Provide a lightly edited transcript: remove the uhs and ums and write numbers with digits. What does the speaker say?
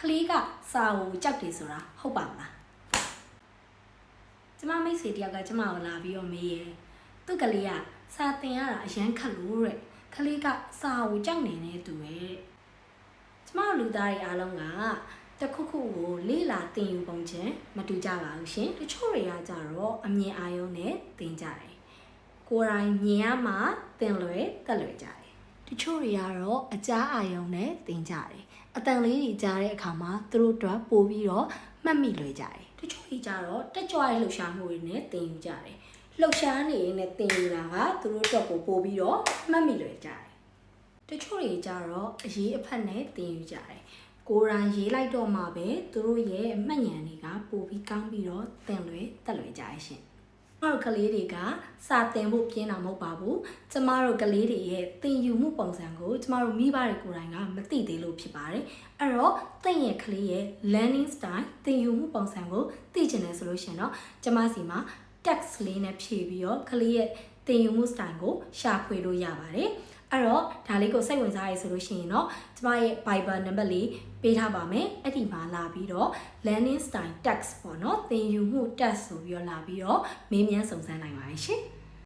ခလေးကစာကိုကြောက်တယ်ဆိုတာဟုတ်ပါမလားကျမမိတ်ဆွေတယောက်ကကျမကိုလာပြီးတော့မေးရဲသူ့ကလေးကစာသင်ရတာအရန်ခက်လို့တဲ့ခလေးကစာကိုကြောက်နေတဲ့သူရဲ့ကျမလူသားတွေအားလုံးကတခုခုကိုလေ့လာသင်ယူပုံချင်းမတူကြပါဘူးရှင်တချို့တွေကကြတော့အမြင်အာရုံနဲ့သင်ကြတယ်ကိုယ်တိုင်မြင်ရမှသင်လွယ်တက်လွယ်ကြတယ်တချို့တွေကတော့အကြားအာရုံနဲ့သင်ကြတယ်အတန်လေးတွေကြားတဲ့အခါမှာသူတို့တို့ပို့ပြီးတော့မှတ်မိလွယ်ကြတယ်တချို့တွေကြတော့တက်ကြွတဲ့လှုပ်ရှားမှုတွေနဲ့သင်ယူကြတယ်လှုပ်ရှားနေရင်လည်းသင်ယူတာကသူတို့တို့ကိုပို့ပြီးတော့မှတ်မိလွယ်ကြတယ်တချို့တွေကြတော့အရေးအဖက်နဲ့သင်ယူကြတယ်ကိုယ်တိုင်ရေးလိုက်တော့မှပဲသူတို့ရဲ့မှတ်ဉာဏ်တွေကပို့ပြီးကောင်းပြီးတော့သင်လွယ်တက်လွယ်ကြရရှင်ကျမတို့ကလေးတွေကစာသင်ဖို့ပြင်းတာမဟုတ်ပါဘူးကျမတို့ကလေးတွေရဲ့သင်ယူမှုပုံစံကိုကျမတို့မိဘတွေကိုယ်တိုင်ကမသိသေးလို့ဖြစ်ပါတယ်အဲ့တော့သင်ရဲ့ကလေးရဲ့ learning style သင်ယူမှုပုံစံကိုသိချင်တယ်ဆိုလို့ရှင်တော့ကျမစီမှာ text လေးနဲ့ဖြည့်ပြီးတော့ကလေးရဲ့သင်ယူမှု style ကိုရှာဖွေလို့ရပါတယ်အဲ့တော့ဒါလေးကိုစိတ်ဝင်စားရဆိုလို့ရှိရင်တော့ကျမရဲ့ Viber နံပါတ်လေးပေးထားပါမယ်အဲ့ဒီမှာလာပြီးတော့ learning style text ပေါ့နော်သင်ယူမှု text ဆိုပြီးတော့လာပြီးတော့မေးမြန်းစုံစမ်းနိုင်ပါတယ်ရှင်